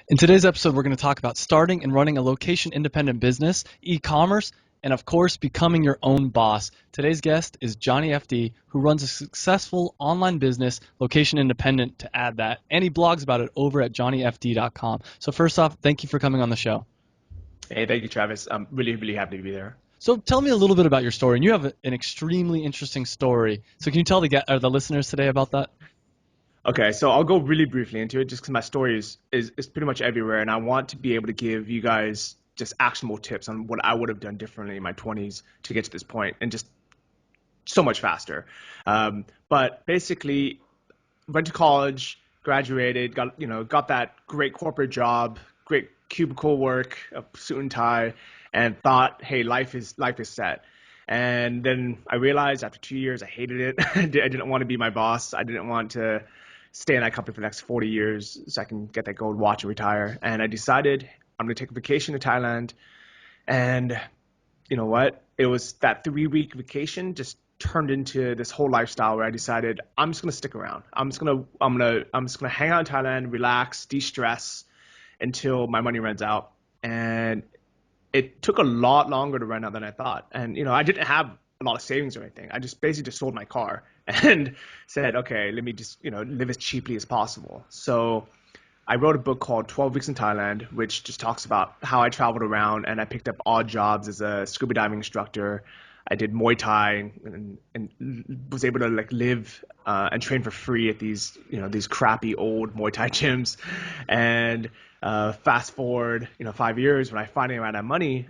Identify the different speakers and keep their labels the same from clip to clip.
Speaker 1: In today's episode, we're going to talk about starting and running a location-independent business, e-commerce, and of course, becoming your own boss. Today's guest is Johnny FD, who runs a successful online business, location-independent to add that, and he blogs about it over at johnnyfd.com. So first off, thank you for coming on the show.
Speaker 2: Hey, thank you, Travis. I'm really happy to be there.
Speaker 1: So tell me a little bit about your story, and you have an extremely interesting story. So can you tell the listeners today about that?
Speaker 2: Okay, so I'll go really briefly into it just because my story is pretty much everywhere, and I want to be able to give you guys just actionable tips on what I would have done differently in my 20s to get to this point and just so much faster. But basically, went to college, graduated, got that great corporate job, great cubicle work, a suit and tie, and thought, hey, life is set. And then I realized after 2 years, I hated it. I didn't want to be my boss. I didn't want to stay in that company for the next 40 years so I can get that gold watch and retire. And I decided I'm going to take a vacation to Thailand. And you know what? It was that 3-week vacation just turned into this whole lifestyle where I decided I'm just going to stick around. I'm just going to hang out in Thailand, relax, de-stress until my money runs out. And it took a lot longer to run out than I thought. And I didn't have a lot of savings or anything. I just basically just sold my car and said, okay, let me just, live as cheaply as possible. So I wrote a book called 12 Weeks in Thailand, which just talks about how I traveled around and I picked up odd jobs as a scuba diving instructor. I did Muay Thai and was able to live and train for free at these crappy old Muay Thai gyms. And fast forward, 5 years when I finally ran out of money,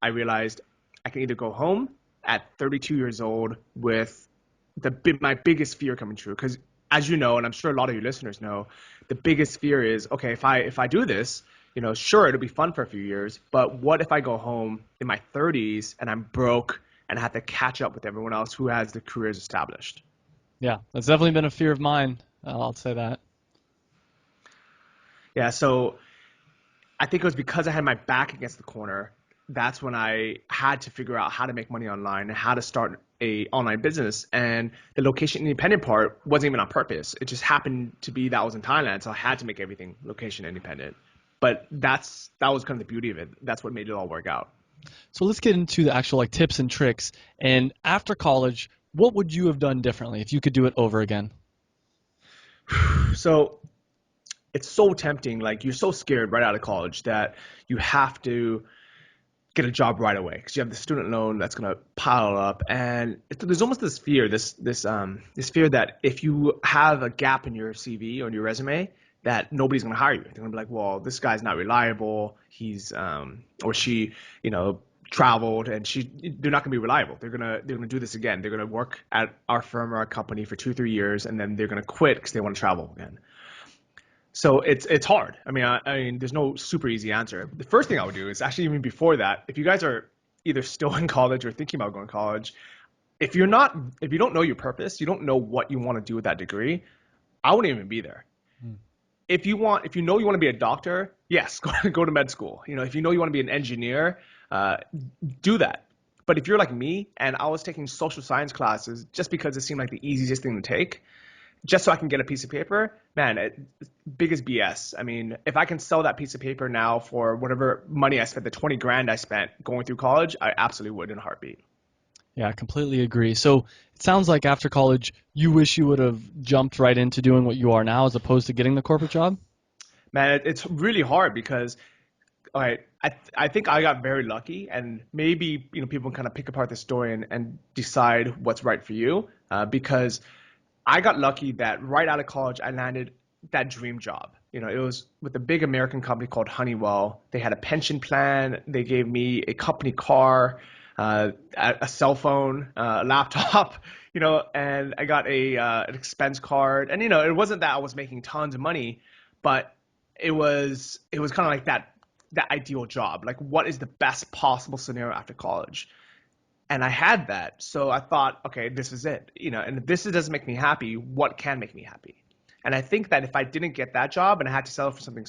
Speaker 2: I realized I can either go home at 32 years old with my biggest fear coming true. Because as you know, and I'm sure a lot of your listeners know, the biggest fear is, okay, if I do this, sure, it'll be fun for a few years, but what if I go home in my 30s and I'm broke and I have to catch up with everyone else who has the careers established?
Speaker 1: Yeah, that's definitely been a fear of mine. I'll say that.
Speaker 2: Yeah, so I think it was because I had my back against the corner. That's when I had to figure out how to make money online and how to start a online business. And the location independent part wasn't even on purpose. It just happened to be that I was in Thailand, so I had to make everything location independent. But that was kind of the beauty of it. That's what made it all work out.
Speaker 1: So let's get into the actual tips and tricks. And after college, what would you have done differently if you could do it over again?
Speaker 2: So it's so tempting. You're so scared right out of college that you have to get a job right away because you have the student loan that's going to pile up, and there's almost this fear, this fear that if you have a gap in your CV or in your resume, that nobody's going to hire you. They're going to be like, well, this guy's not reliable. He's or she, traveled, and they're not going to be reliable. They're gonna do this again. They're going to work at our firm or our company for 2-3 years, and then they're going to quit because they want to travel again. So it's hard. I mean, there's no super easy answer. The first thing I would do is actually, even before that, if you guys are either still in college or thinking about going to college, if you don't know your purpose, you don't know what you want to do with that degree, I wouldn't even be there.
Speaker 1: Hmm.
Speaker 2: If you know you want to be a doctor, yes, go to med school. If you know you want to be an engineer, do that. But if you're like me and I was taking social science classes just because it seemed like the easiest thing to take, just so I can get a piece of paper, man, biggest BS. I mean, if I can sell that piece of paper now for whatever money I spent, the 20 grand I spent going through college, I absolutely would in a heartbeat.
Speaker 1: Yeah, I completely agree. So it sounds like after college, you wish you would have jumped right into doing what you are now as opposed to getting the corporate job?
Speaker 2: Man, it's really hard because, all right, I think I got very lucky, and maybe people can kind of pick apart the story and decide what's right for you, because I got lucky that right out of college, I landed that dream job. It was with a big American company called Honeywell. They had a pension plan. They gave me a company car, a cell phone, a laptop, and I got an expense card. And, it wasn't that I was making tons of money, but it was kind of like that ideal job. Like, what is the best possible scenario after college? And I had that. So I thought, okay, this is it. And if this doesn't make me happy, what can make me happy? And I think that if I didn't get that job and I had to settle for something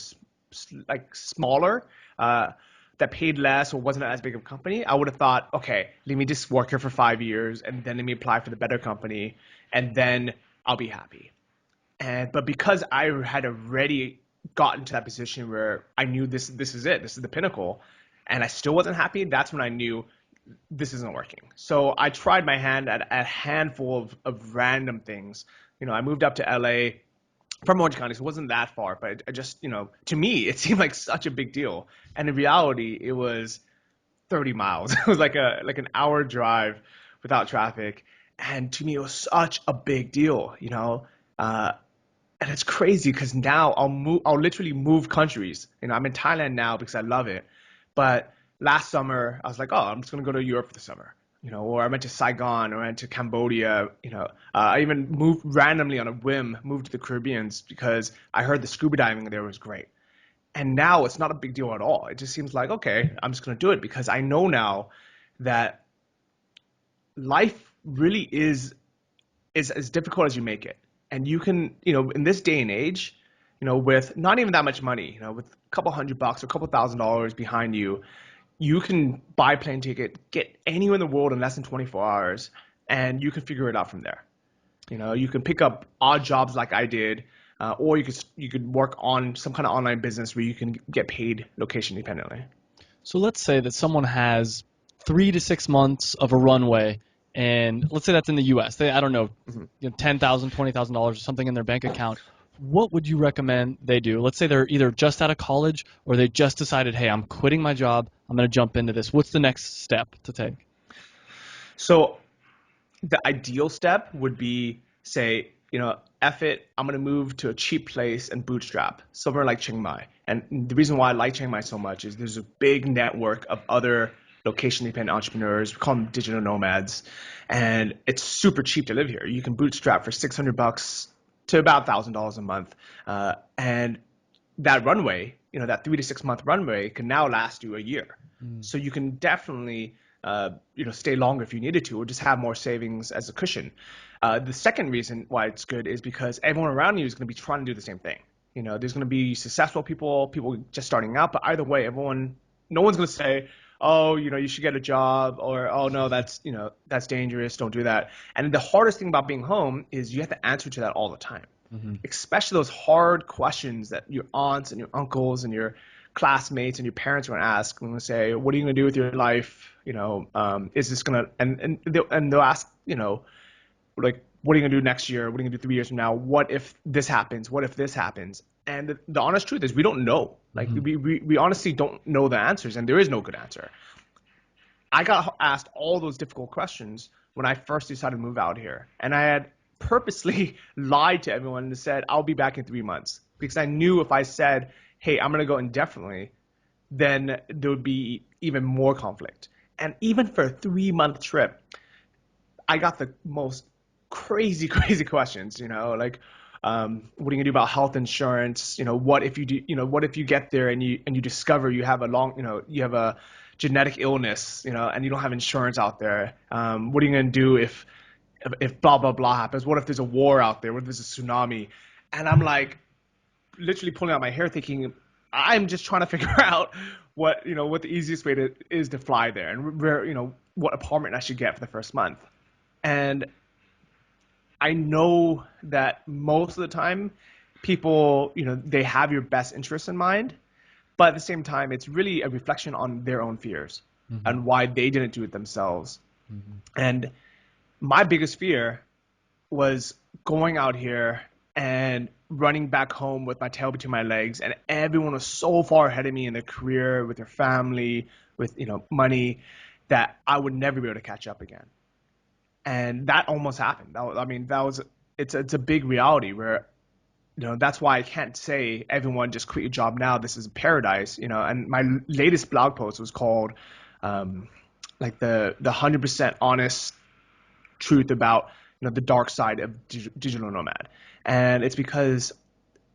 Speaker 2: smaller, that paid less or wasn't as big of a company, I would have thought, okay, let me just work here for 5 years and then let me apply for the better company and then I'll be happy. But because I had already gotten to that position where I knew this is it, this is the pinnacle, and I still wasn't happy, that's when I knew this isn't working. So I tried my hand at a handful of random things. I moved up to LA from Orange County, so it wasn't that far, but I just, to me, it seemed like such a big deal. And in reality, it was 30 miles. It was like an hour drive without traffic. And to me, it was such a big deal, Uh, and it's crazy because now I'll literally move countries. I'm in Thailand now because I love it. But last summer, I was like, oh, I'm just gonna go to Europe for the summer. Or I went to Saigon, or I went to Cambodia. I even moved randomly on a whim, moved to the Caribbeans because I heard the scuba diving there was great. And now it's not a big deal at all. It just seems like, okay, I'm just gonna do it because I know now that life really is as difficult as you make it. And you can, in this day and age, with not even that much money, with a couple $100 or a couple $1,000 behind you, you can buy a plane ticket, get anywhere in the world in less than 24 hours, and you can figure it out from there. You can pick up odd jobs like I did, or you could work on some kind of online business where you can get paid location dependently.
Speaker 1: So let's say that someone has 3 to 6 months of a runway, and let's say that's in the U.S. I don't know,
Speaker 2: Mhm.
Speaker 1: $10,000, $20,000 or something in their bank account. What would you recommend they do? Let's say they're either just out of college or they just decided, hey, I'm quitting my job. I'm going to jump into this. What's the next step to take?
Speaker 2: So the ideal step would be say, F it, I'm gonna move to a cheap place and bootstrap, somewhere like Chiang Mai. And the reason why I like Chiang Mai so much is there's a big network of other location dependent entrepreneurs. We call them digital nomads, and it's super cheap to live here. You can bootstrap for $600 to about $1,000 a month, and that runway, that 3 to 6 month runway, can now last you a year. So you can definitely, stay longer if you needed to, or just have more savings as a cushion. The second reason why it's good is because everyone around you is going to be trying to do the same thing. There's going to be successful people just starting out, but either way, no one's going to say, oh, you should get a job, or oh no, that's dangerous, don't do that. And the hardest thing about being home is you have to answer to that all the time, especially those hard questions that your aunts and your uncles and your classmates and your parents are going to ask. When they say, what are you going to do with your life? Is this going to, and they'll ask, like, what are you going to do next year? What are you going to do 3 years from now? What if this happens? What if this happens? And the honest truth is we don't know. Like, we honestly don't know the answers, and there is no good answer. I got asked all those difficult questions when I first decided to move out here. And I had purposely lied to everyone and said, I'll be back in 3 months. Because I knew if I said, hey, I'm going to go indefinitely, then there would be even more conflict. And even for a 3 month trip, I got the most crazy, crazy questions, like, what are you gonna do about health insurance? What if you do, what if you get there and you discover you have you have a genetic illness, and you don't have insurance out there? What are you gonna do if blah blah blah happens? What if there's a war out there? What if there's a tsunami? And I'm like, literally pulling out my hair, thinking, I'm just trying to figure out what the easiest way is to fly there, and where, what apartment I should get for the first month. And I know that most of the time people, they have your best interests in mind, but at the same time, it's really a reflection on their own fears and why they didn't do it themselves. And my biggest fear was going out here and running back home with my tail between my legs, and everyone was so far ahead of me in their career, with their family, with, money, that I would never be able to catch up again. And that almost happened. It's a big reality where, that's why I can't say everyone just quit your job now. This is paradise, And my latest blog post was called, like the 100% honest truth about, the dark side of digital nomad. And it's because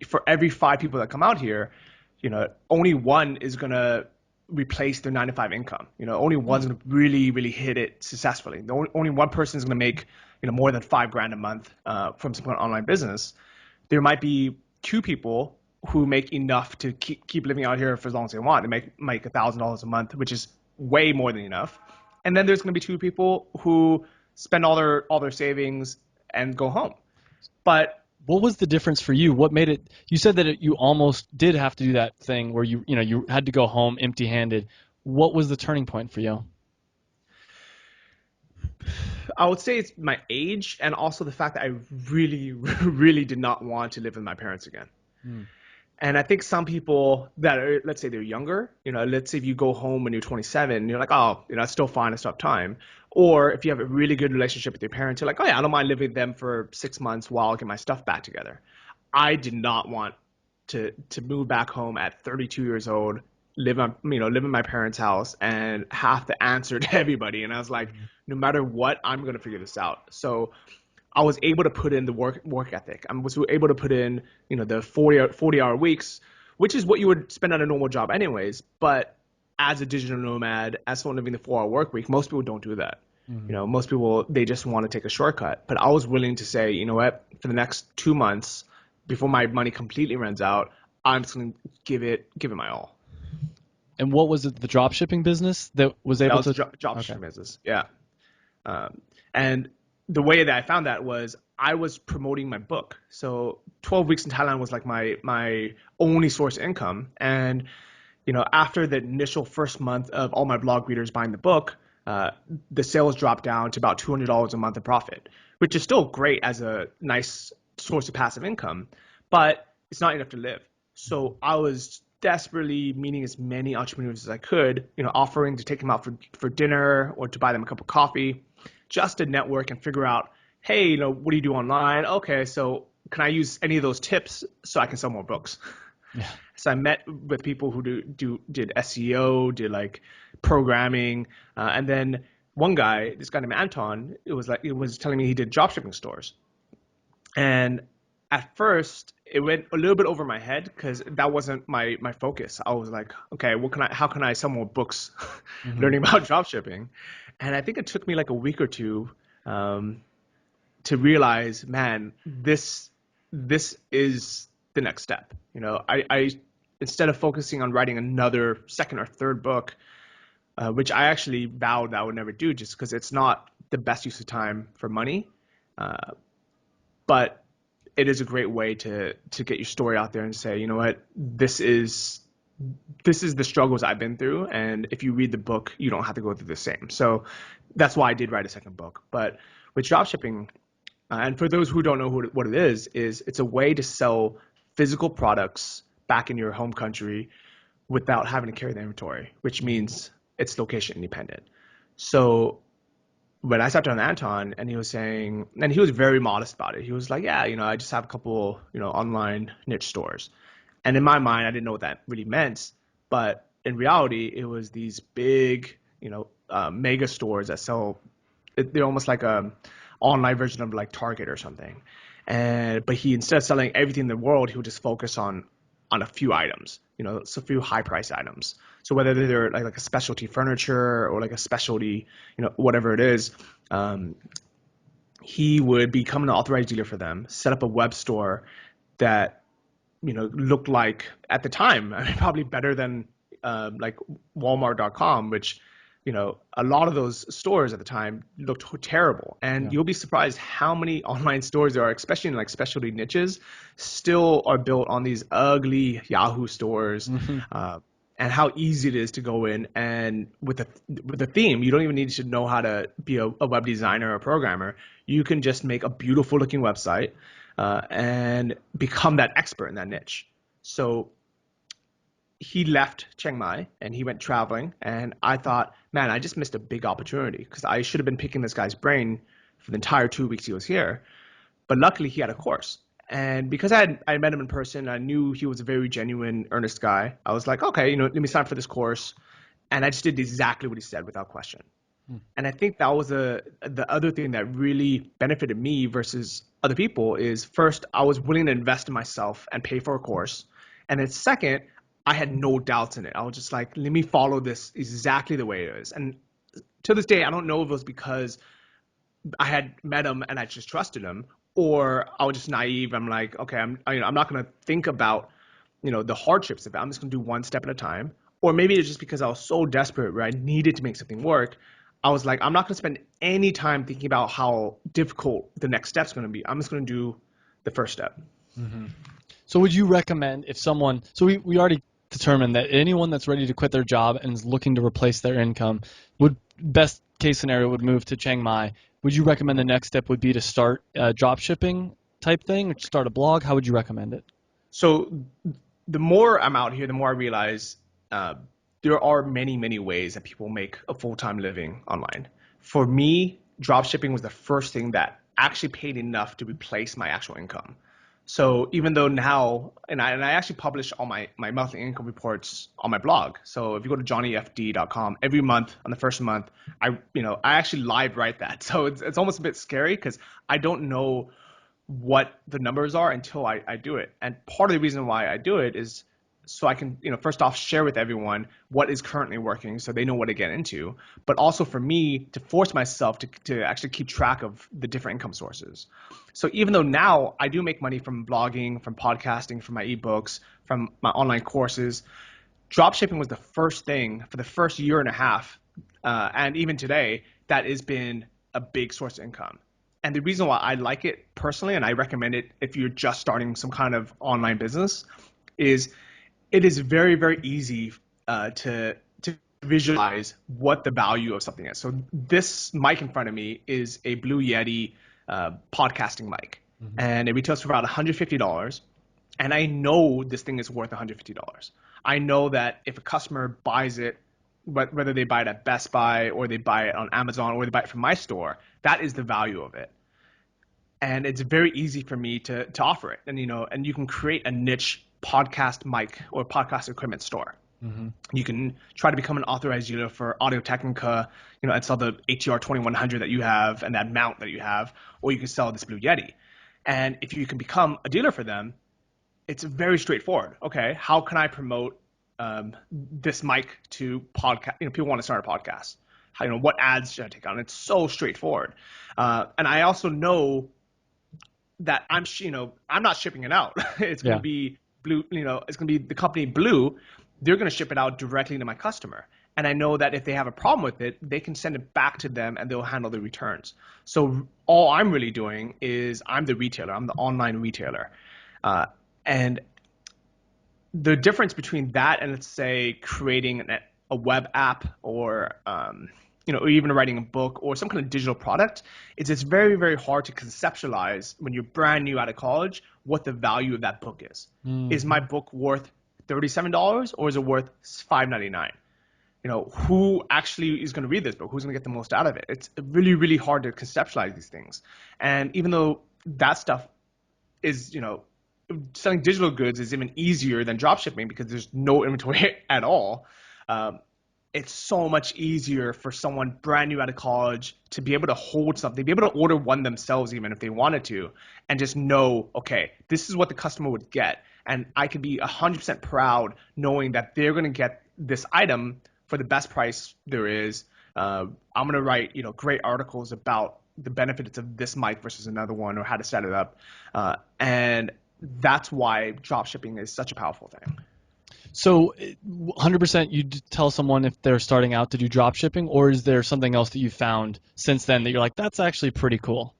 Speaker 2: for every 5 people that come out here, only one is gonna replace their 9 to 5 income. Only one's gonna really, really hit it successfully. Only one person is gonna make, more than $5,000 a month from some kind of online business. There might be 2 people who make enough to keep living out here for as long as they want. They make $1,000 a month, which is way more than enough. And then there's gonna be 2 people who spend all their savings and go home. But
Speaker 1: What was the difference for you? What made it? You said that you almost did have to do that thing where you had to go home empty-handed. What was the turning point for you?
Speaker 2: I would say it's my age and also the fact that I really, really did not want to live with my parents again.
Speaker 1: Hmm.
Speaker 2: And I think some people that are, let's say they're younger, let's say if you go home when you're 27, you're like, oh, it's still fine, I still have time. Or if you have a really good relationship with your parents, you're like, oh yeah, I don't mind living with them for 6 months while I get my stuff back together. I did not want to move back home at 32 years old, live in my parents' house and have to answer to everybody. And I was like, no matter what, I'm gonna figure this out. So I was able to put in the work ethic. I was able to put in, the 40-hour weeks, which is what you would spend on a normal job anyways. But as a digital nomad, as someone living the 4-hour work week, most people don't do that.
Speaker 1: Hmm.
Speaker 2: Most people, they just want to take a shortcut. But I was willing to say, you know what, for the next 2 months, before my money completely runs out, I'm just going to give it my all.
Speaker 1: And what was it? The drop shipping business that was
Speaker 2: That
Speaker 1: able
Speaker 2: was
Speaker 1: to?
Speaker 2: job
Speaker 1: Okay.
Speaker 2: stream business. Yeah. And the way that I found that was I was promoting my book. So 12 weeks in Thailand was like my only source of income. And after the initial first month of all my blog readers buying the book, the sales dropped down to about $200 a month in profit, which is still great as a nice source of passive income, but it's not enough to live. So I was desperately meeting as many entrepreneurs as I could, offering to take them out for dinner or to buy them a cup of coffee, just to network and figure out, hey, what do you do online? Okay, so can I use any of those tips so I can sell more books?
Speaker 1: Yeah.
Speaker 2: So I met with people who did SEO, did like programming, and then one guy, this guy named Anton, it was telling me he did dropshipping stores. And at first, it went a little bit over my head because that wasn't my focus. I was like, okay, how can I sell more books,
Speaker 1: Hmm.
Speaker 2: learning about dropshipping? And I think it took me like a week or two um, to realize, man, this is the next step. I instead of focusing on writing another second or third book, which I actually vowed that I would never do, just because it's not the best use of time for money, uh, but it is a great way to get your story out there and say, you know what, this is the struggles I've been through, and if you read the book, you don't have to go through the same. So that's why I did write a second book. But with dropshipping, and for those who don't know what it is it's a way to sell physical products back in your home country without having to carry the inventory, which means it's location independent. So when I sat down with Anton and he was saying, and he was very modest about it. He was like, yeah, I just have a couple, online niche stores. And in my mind, I didn't know what that really meant. But in reality, it was these big, mega stores that sell, they're almost like a online version of like Target or something. But he, instead of selling everything in the world, he would just focus on a few items, so a few high price items. So whether they're like a specialty furniture or like a specialty, whatever it is, um, he would become an authorized dealer for them, set up a web store that looked like at the time probably better than like Walmart.com, which a lot of those stores at the time looked terrible. And
Speaker 1: Yeah.
Speaker 2: you'll be surprised how many online stores there are, especially in like specialty niches, still are built on these ugly Yahoo stores.
Speaker 1: Hmm.
Speaker 2: And how easy it is to go in and with a theme, you don't even need to know how to be a web designer or a programmer. You can just make a beautiful looking website and become that expert in that niche. So he left Chiang Mai and he went traveling. And I thought, man, I just missed a big opportunity because I should have been picking this guy's brain for the entire 2 weeks he was here. But luckily, he had a course. And because I met him in person, I knew he was a very genuine, earnest guy. I was like, okay, let me sign up for this course. And I just did exactly what he said without question. And I think that was the other thing that really benefited me versus other people is first, I was willing to invest in myself and pay for a course. And then second, I had no doubts in it. I was just like, let me follow this exactly the way it is. And to this day, I don't know if it was because I had met him and I just trusted him, or I was just naive. I'm like, okay, I'm not going to think about, the hardships of it. I'm just going to do one step at a time. Or maybe it's just because I was so desperate where I needed to make something work. I was like, I'm not going to spend any time thinking about how difficult the next step's going to be. I'm just going to do the first step.
Speaker 1: So would you recommend if someone, so we already determined that anyone that's ready to quit their job and is looking to replace their income would, best case scenario, would move to Chiang Mai. Would you recommend the next step would be to start a drop shipping type thing, or start a blog? How would you recommend it?
Speaker 2: So the more I'm out here, the more I realize there are many, many ways that people make a full-time living online. For me, drop shipping was the first thing that actually paid enough to replace my actual income. So even though now, and I actually publish all my monthly income reports on my blog. So if you go to johnnyfd.com, every month on the first month, I actually live write that. So it's almost a bit scary because I don't know what the numbers are until I do it. And part of the reason why I do it is so I can, first off, share with everyone what is currently working so they know what to get into, but also for me to force myself to actually keep track of the different income sources. So even though now I do make money from blogging, from podcasting, from my ebooks, from my online courses, dropshipping was the first thing for the first year and a half, and even today, that has been a big source of income. And the reason why I like it personally, and I recommend it if you're just starting some kind of online business, is it is very, very easy to visualize what the value of something is. So this mic in front of me is a Blue Yeti podcasting mic, and it retails for about $150. And I know this thing is worth $150. I know that if a customer buys it, whether they buy it at Best Buy or they buy it on Amazon or they buy it from my store, that is the value of it. And it's very easy for me to offer it. And you can create a niche podcast mic or podcast equipment store. You can try to become an authorized dealer for Audio Technica, and sell the ATR 2100 that you have and that mount that you have, or you can sell this Blue Yeti. And if you can become a dealer for them, it's very straightforward. Okay, how can I promote this mic to podcast? People want to start a podcast. What ads should I take on? It's so straightforward. And I also know that I'm not shipping it out. It's going to be Blue. It's going to be the company Blue. They're going to ship it out directly to my customer. And I know that if they have a problem with it, they can send it back to them and they'll handle the returns. So all I'm really doing is I'm the retailer. I'm the online retailer. And the difference between that and, let's say, creating a web app or or even writing a book or some kind of digital product, is it's very, very hard to conceptualize when you're brand new out of college what the value of that book is. Is my book worth $37 or is it worth $5.99? Who actually is going to read this book? Who's going to get the most out of it? It's really, really hard to conceptualize these things. And even though that stuff is, selling digital goods is even easier than drop shipping because there's no inventory at all. It's so much easier for someone brand new out of college to be able to hold something, be able to order one themselves even if they wanted to, and just know, okay, this is what the customer would get. And I could be 100% proud knowing that they're going to get this item for the best price there is. I'm going to write, great articles about the benefits of this mic versus another one or how to set it up. And that's why drop shipping is such a powerful thing.
Speaker 1: So 100% you'd tell someone if they're starting out to do drop shipping, or is there something else that you found since then that you're like, that's actually pretty cool?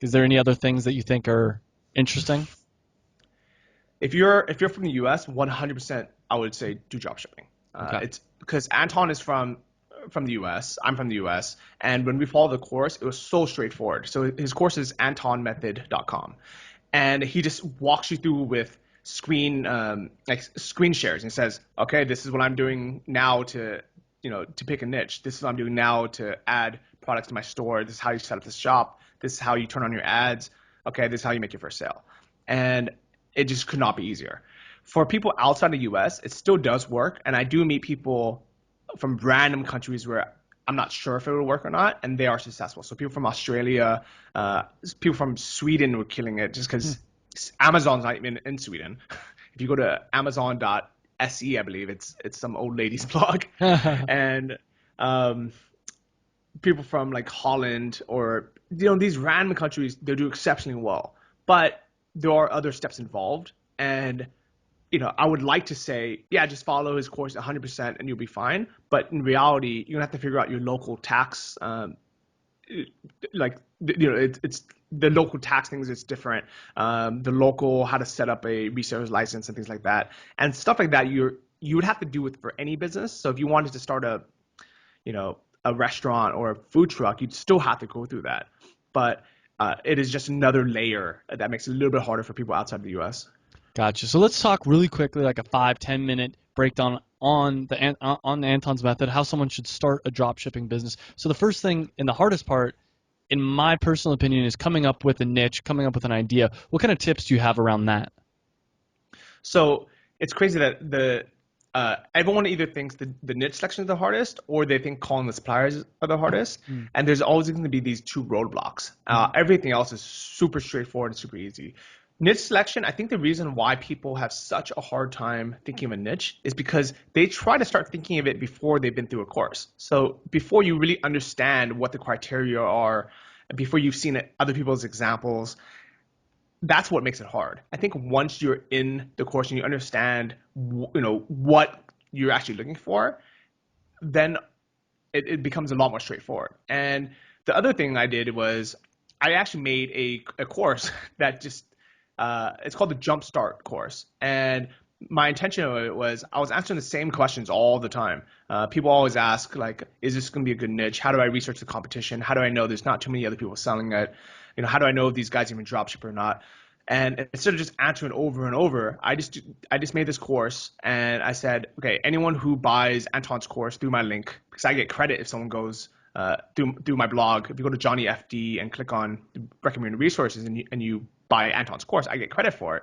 Speaker 1: Is there any other things that you think are interesting?
Speaker 2: If you're from the US, 100% I would say do drop shipping.
Speaker 1: Okay.
Speaker 2: It's because Anton is from the US, I'm from the US, and when we followed the course, it was so straightforward. So his course is antonmethod.com. And he just walks you through with screen shares and says, okay, this is what I'm doing now to pick a niche. This is what I'm doing now to add products to my store. This is how you set up the shop. This is how you turn on your ads. Okay, this is how you make your first sale. And it just could not be easier. For people outside the US, it still does work. And I do meet people from random countries where I'm not sure if it will work or not, and they are successful. So people from Australia, people from Sweden were killing it just because Amazon's not even in Sweden. If you go to amazon.se, I believe it's some old lady's blog, and people from like Holland or these random countries, they do exceptionally well. But there are other steps involved, and I would like to say, yeah, just follow his course 100% and you'll be fine. But in reality, you're going to have to figure out your local tax like it's the local tax things is different, the local how to set up a reseller's license and things like that, and stuff like that you would have to do with for any business. So if you wanted to start a restaurant or a food truck, you'd still have to go through that. But it is just another layer that makes it a little bit harder for people outside the US.
Speaker 1: Gotcha. So let's talk really quickly, like a 5-10 minute breakdown on on Anton's method, how someone should start a drop shipping business. So the first thing and the hardest part, in my personal opinion, is coming up with a niche, coming up with an idea. What kind of tips do you have around that?
Speaker 2: So it's crazy that everyone either thinks the niche section is the hardest, or they think calling the suppliers are the hardest. And there's always going to be these two roadblocks. Everything else is super straightforward and super easy. Niche selection, I think the reason why people have such a hard time thinking of a niche is because they try to start thinking of it before they've been through a course. So before you really understand what the criteria are, before you've seen other people's examples, that's what makes it hard. I think once you're in the course and you understand, what you're actually looking for, then it becomes a lot more straightforward. And the other thing I did was I actually made a course that just it's called the Jumpstart course. And my intention of it was I was answering the same questions all the time. People always ask, like, is this going to be a good niche? How do I research the competition? How do I know there's not too many other people selling it? How do I know if these guys even dropship or not? And instead of just answering over and over, I just made this course, and I said, okay, anyone who buys Anton's course through my link, because I get credit if someone goes through my blog. If you go to Johnny FD and click on recommended resources and you buy Anton's course, I get credit for it.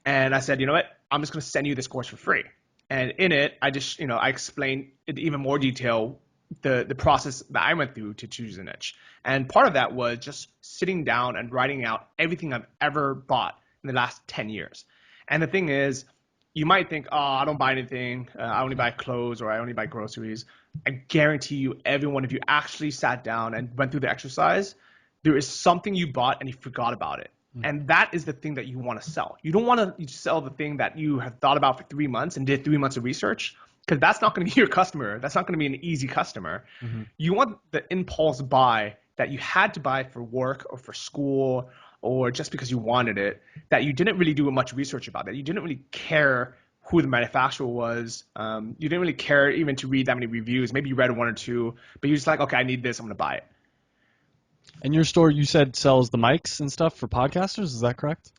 Speaker 2: And I said, you know what? I'm just going to send you this course for free. And in it, I just, I explained in even more detail the process that I went through to choose a niche. And part of that was just sitting down and writing out everything I've ever bought in the last 10 years. And the thing is, you might think, oh, I don't buy anything. I only buy clothes, or I only buy groceries. I guarantee you, everyone, if you actually sat down and went through the exercise, there is something you bought and you forgot about it. And that is the thing that you want to sell. You don't want to sell the thing that you have thought about for 3 months and did 3 months of research, because that's not going to be your customer. That's not going to be an easy customer. You want the impulse buy that you had to buy for work or for school or just because you wanted it, that you didn't really do much research about, that you didn't really care who the manufacturer was. You didn't really care even to read that many reviews. Maybe you read one or two, but you're just like, okay, I need this. I'm going to buy it.
Speaker 1: And your store, you said, sells the mics and stuff for podcasters. Is that correct?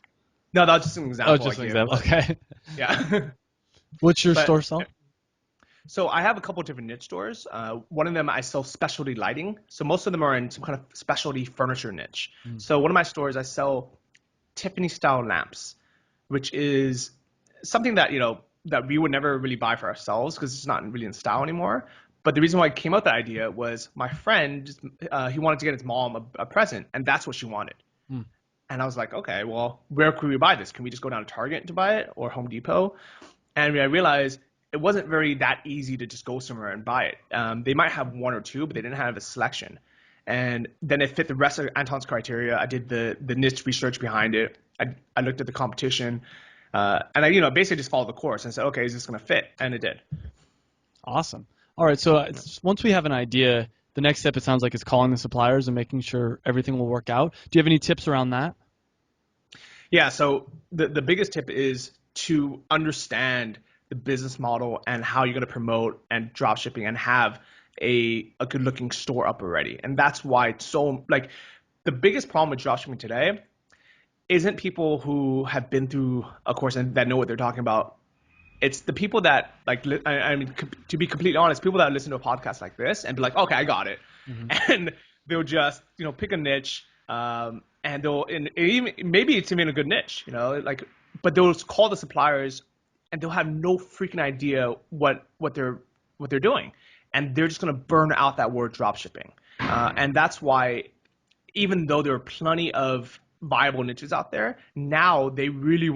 Speaker 2: No, that's just an example.
Speaker 1: Oh, just an example. Okay.
Speaker 2: Yeah.
Speaker 1: What's your store sell?
Speaker 2: So I have a couple of different niche stores. One of them I sell specialty lighting. So most of them are in some kind of specialty furniture niche. So one of my stores, I sell Tiffany style lamps, which is something that that we would never really buy for ourselves because it's not really in style anymore. But the reason why I came up with that idea was my friend, he wanted to get his mom a present, and that's what she wanted. And I was like, okay, well, where could we buy this? Can we just go down to Target to buy it, or Home Depot? And I realized it wasn't very that easy to just go somewhere and buy it. They might have one or two, but they didn't have a selection. And then it fit the rest of Anton's criteria. I did the niche research behind it. I looked at the competition, and I basically just followed the course and said, okay, is this going to fit? And it did.
Speaker 1: Awesome. All right, so once we have an idea, the next step, it sounds like, is calling the suppliers and making sure everything will work out. Do you have any tips around that?
Speaker 2: Yeah, so the biggest tip is to understand the business model and how you're going to promote and drop shipping and have a good looking store up already. And that's why it's so, like, the biggest problem with drop shipping today isn't people who have been through a course and that know what they're talking about. It's the people that, like, I mean, to be completely honest, people that listen to a podcast like this and be like, okay, I got it. And they'll just, pick a niche, and even, maybe it's even a good niche, but they'll call the suppliers and they'll have no freaking idea what they're doing. And they're just going to burn out that word drop shipping. And that's why, even though there are plenty of viable niches out there, now they really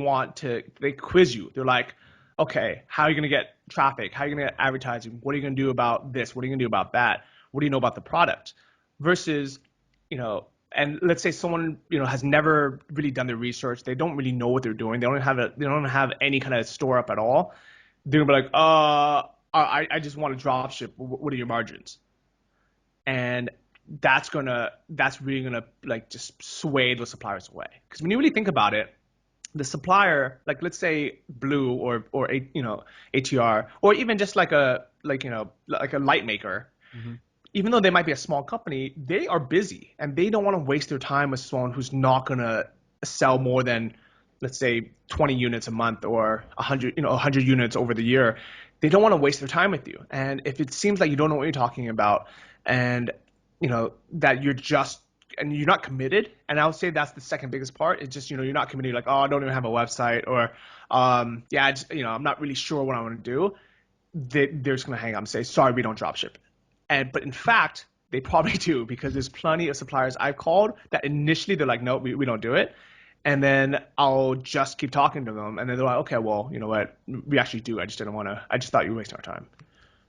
Speaker 2: they quiz you. They're like, okay, how are you going to get traffic? How are you going to get advertising? What are you going to do about this? What are you going to do about that? What do you know about the product? Versus, and let's say someone, has never really done their research. They don't really know what they're doing. They don't have any kind of store up at all. They're going to be like, I just want to drop ship. What are your margins? And that's really gonna like just sway those suppliers away. Because when you really think about it, the supplier, like let's say Blue or ATR, or even just like a light maker,
Speaker 1: Hmm.
Speaker 2: even though they might be a small company, they are busy and they don't want to waste their time with someone who's not gonna sell more than, let's say, 20 units a month or 100 units over the year. They don't want to waste their time with you. And if it seems like you don't know what you're talking about, and that you're not committed, and I would say that's the second biggest part. It's just, you're not committed. Like, oh, I don't even have a website, or yeah, I'm not really sure what I want to do. They're just gonna hang up and say, sorry, we don't drop ship. But in fact, they probably do, because there's plenty of suppliers I've called that initially they're like, no, we don't do it. And then I'll just keep talking to them, and then they're like, okay, well, you know what, we actually do. I just didn't want to. I just thought you were wasting our time.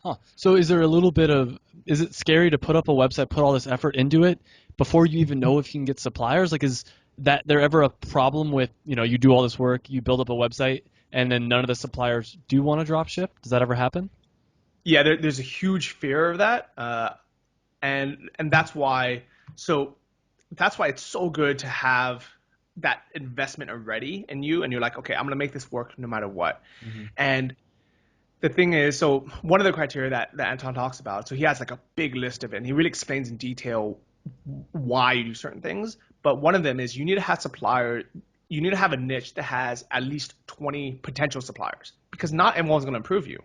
Speaker 1: Huh. So is there a little bit of, is it scary to put up a website, put all this effort into it before you even know if you can get suppliers? Like, is that there ever a problem with, you do all this work, you build up a website, and then none of the suppliers do want to drop ship? Does that ever happen?
Speaker 2: Yeah, there's a huge fear of that, and that's why. So that's why it's so good to have that investment already in you, and you're like, okay, I'm gonna make this work no matter what.
Speaker 1: Hmm.
Speaker 2: And the thing is, so one of the criteria that Anton talks about, so he has like a big list of it, and he really explains in detail why you do certain things. But one of them is you need to have a niche that has at least 20 potential suppliers, because not everyone's going to approve you.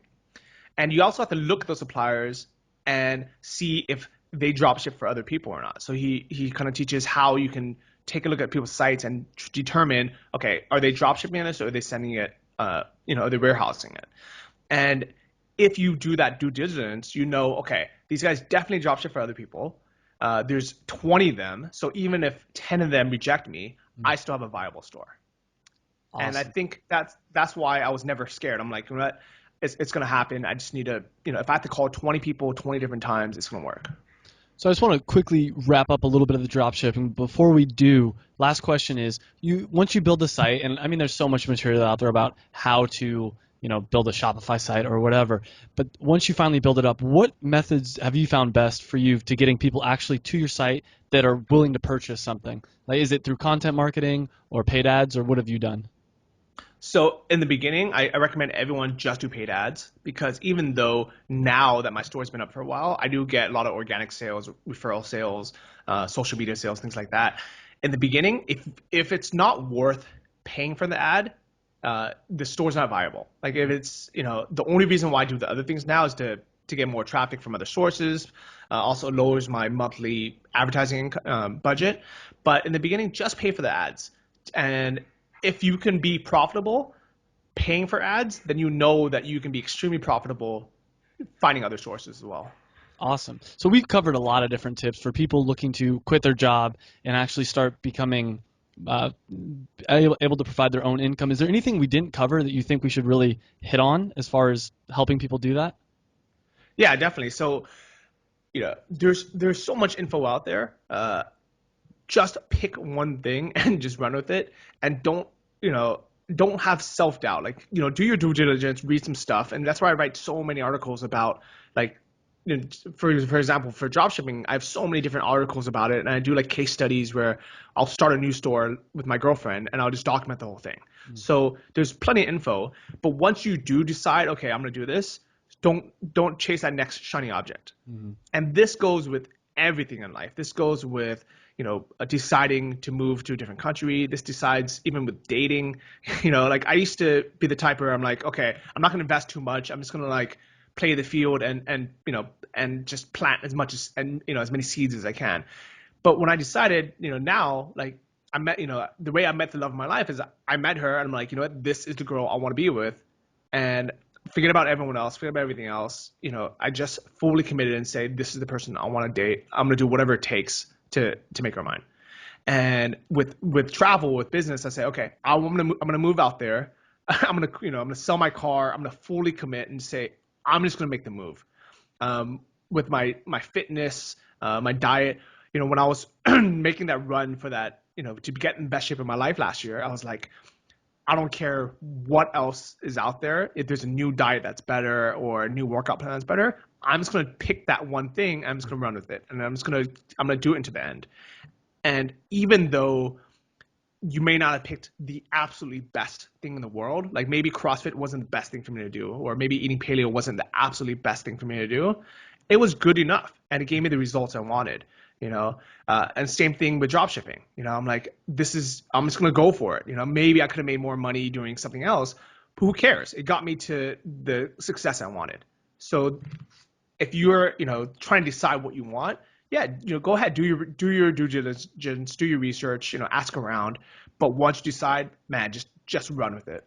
Speaker 2: And you also have to look at those suppliers and see if they drop ship for other people or not. So he kind of teaches how you can take a look at people's sites and determine, okay, are they drop shipping this, or are they sending it, are they warehousing it? And if you do that due diligence, okay, these guys definitely drop ship for other people. There's 20 of them, so even if 10 of them reject me, I still have a viable store. And I
Speaker 1: Awesome.
Speaker 2: think that's why I was never scared. I'm like, you know what, it's gonna happen. I just need to, if I have to call 20 people 20 different times, it's gonna work.
Speaker 1: So I just want to quickly wrap up a little bit of the drop shipping. Before we do, last question is, once you build the site, and I mean there's so much material out there about how to, build a Shopify site or whatever, but once you finally build it up, what methods have you found best for you to getting people actually to your site that are willing to purchase something? Like, is it through content marketing or paid ads, or what have you done?
Speaker 2: So in the beginning, I recommend everyone just do paid ads, because even though now that my store's been up for a while, I do get a lot of organic sales, referral sales, social media sales, things like that. In the beginning, if it's not worth paying for the ad, the store's not viable. Like if it's, the only reason why I do the other things now is to get more traffic from other sources. Also lowers my monthly advertising budget. But in the beginning, just pay for the ads. And if you can be profitable paying for ads, then you know that you can be extremely profitable finding other sources as well.
Speaker 1: Awesome. So we've covered a lot of different tips for people looking to quit their job and actually start becoming uh, able to provide their own income. Is there anything we didn't cover that you think we should really hit on as far as helping people do that?
Speaker 2: Yeah, definitely. So, there's so much info out there. Just pick one thing and just run with it, and you know don't have self-doubt. Like, do your due diligence, read some stuff. And that's why I write so many articles about, like, for example, for dropshipping, I have so many different articles about it, and I do like case studies where I'll start a new store with my girlfriend and I'll just document the whole thing. So there's plenty of info. But once you do decide, okay, I'm gonna do this, don't chase that next shiny object.
Speaker 1: Mm-hmm.
Speaker 2: And this goes with everything in life. This goes with, deciding to move to a different country. This decides even with dating. Like I used to be the type where I'm like, okay, I'm not gonna invest too much. I'm just gonna like play the field and just plant as much as many seeds as I can. But when I decided, now, like, I met, the way I met the love of my life is I met her and I'm like, you know what, this is the girl I want to be with. And forget about everyone else, forget about everything else. I just fully committed and say, this is the person I want to date. I'm going to do whatever it takes to make her mine. And with travel, with business, I say, okay, I'm gonna move out there. I'm gonna sell my car. I'm gonna fully commit and say, I'm just gonna make the move. With my fitness, my diet. When I was making that run for that, to get in the best shape of my life last year, I was like, I don't care what else is out there. If there's a new diet that's better or a new workout plan that's better, I'm just gonna pick that one thing. I'm just gonna run with it, and I'm gonna do it into the end. And even though you may not have picked the absolutely best thing in the world, like maybe CrossFit wasn't the best thing for me to do, or maybe eating paleo wasn't the absolutely best thing for me to do, it was good enough, and it gave me the results I wanted. And same thing with drop shipping. I'm like, I'm just gonna go for it. Maybe I could have made more money doing something else, but who cares? It got me to the success I wanted. So if you're, trying to decide what you want, yeah, go ahead, do your due diligence, do your research, ask around. But once you decide, man, just run with it.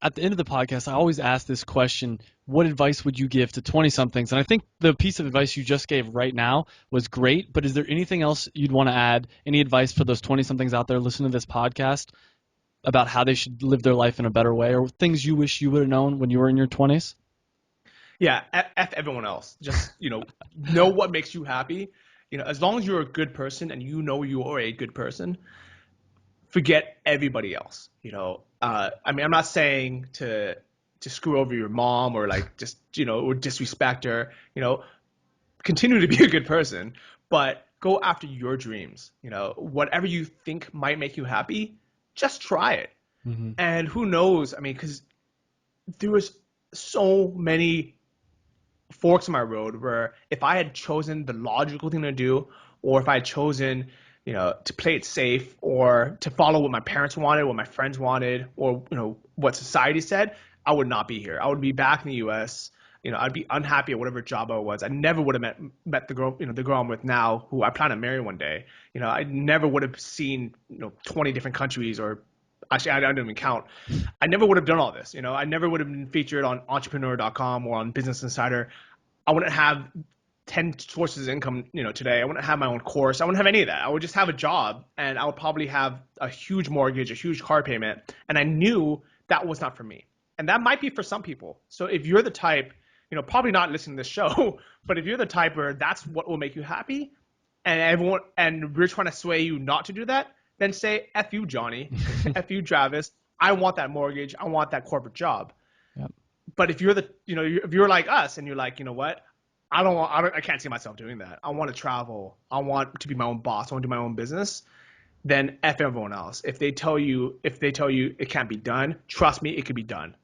Speaker 1: At the end of the podcast, I always ask this question: what advice would you give to 20-somethings? And I think the piece of advice you just gave right now was great, but is there anything else you'd want to add? Any advice for those 20-somethings out there listening to this podcast about how they should live their life in a better way, or things you wish you would have known when you were in your 20s?
Speaker 2: Yeah, F everyone else. Just, know what makes you happy. As long as you're a good person and you know you are a good person, forget everybody else. I'm not saying to screw over your mom or like just, or disrespect her. Continue to be a good person, but go after your dreams. Whatever you think might make you happy, just try it. Mm-hmm. And who knows? Because there was so many forks in my road where if I had chosen the logical thing to do, or if I had chosen, to play it safe, or to follow what my parents wanted, what my friends wanted, or, what society said, I would not be here. I would be back in the US. I'd be unhappy at whatever job I was. I never would have met the girl, the girl I'm with now, who I plan to marry one day. I never would have seen, 20 different countries, or actually, I don't even count. I never would have done all this. I never would have been featured on entrepreneur.com or on Business Insider. I wouldn't have 10 sources of income, today. I wouldn't have my own course. I wouldn't have any of that. I would just have a job, and I would probably have a huge mortgage, a huge car payment. And I knew that was not for me. And that might be for some people. So if you're the type, probably not listening to this show, but if you're the type where that's what will make you happy, and we're trying to sway you not to do that, then say, F you, Johnny, F you, Travis. I want that mortgage. I want that corporate job. Yep. But if you're if you're like us and you're like, you know what, I can't see myself doing that. I want to travel. I want to be my own boss. I want to do my own business. Then F everyone else. If they tell you it can't be done, trust me, it could be done.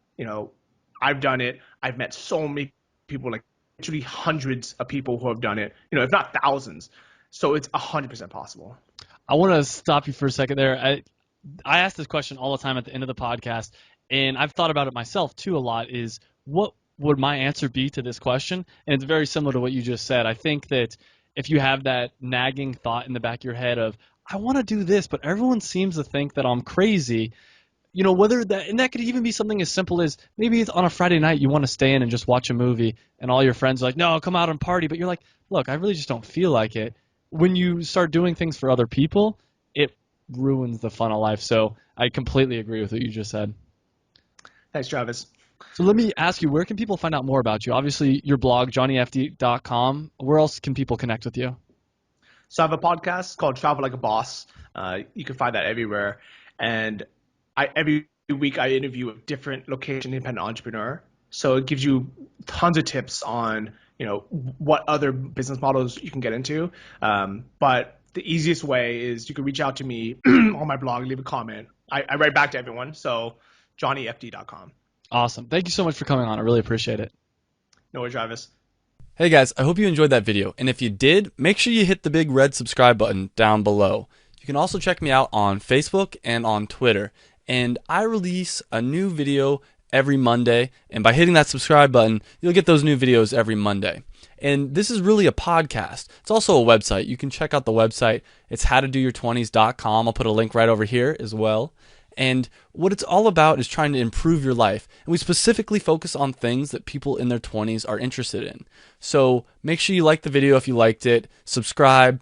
Speaker 2: I've done it. I've met so many people, like literally hundreds of people who have done it, if not thousands. So it's 100% possible.
Speaker 1: I want to stop you for a second there. I ask this question all the time at the end of the podcast, and I've thought about it myself too a lot, is what would my answer be to this question? And it's very similar to what you just said. I think that if you have that nagging thought in the back of your head of, I want to do this, but everyone seems to think that I'm crazy, whether and that could even be something as simple as maybe it's on a Friday night you want to stay in and just watch a movie, and all your friends are like, no, come out and party. But you're like, look, I really just don't feel like it. When you start doing things for other people, it ruins the fun of life. So I completely agree with what you just said.
Speaker 2: Thanks, Travis.
Speaker 1: So let me ask you, where can people find out more about you? Obviously, your blog, johnnyfd.com. Where else can people connect with you?
Speaker 2: So I have a podcast called Travel Like a Boss. You can find that everywhere. And every week I interview a different location independent entrepreneur. So it gives you tons of tips on, what other business models you can get into. But the easiest way is you can reach out to me on my blog, leave a comment. I write back to everyone. So johnnyfd.com.
Speaker 1: Awesome. Thank you so much for coming on. I really appreciate it.
Speaker 2: No worries, Travis.
Speaker 1: Hey guys, I hope you enjoyed that video. And if you did, make sure you hit the big red subscribe button down below. You can also check me out on Facebook and on Twitter. And I release a new video every Monday. And by hitting that subscribe button, you'll get those new videos every Monday. And this is really a podcast. It's also a website. You can check out the website. It's howtodoyour20s.com. I'll put a link right over here as well. And what it's all about is trying to improve your life. And we specifically focus on things that people in their 20s are interested in. So make sure you like the video if you liked it. Subscribe.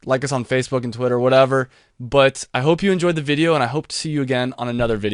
Speaker 1: Like us on Facebook and Twitter, whatever. But I hope you enjoyed the video, and I hope to see you again on another video.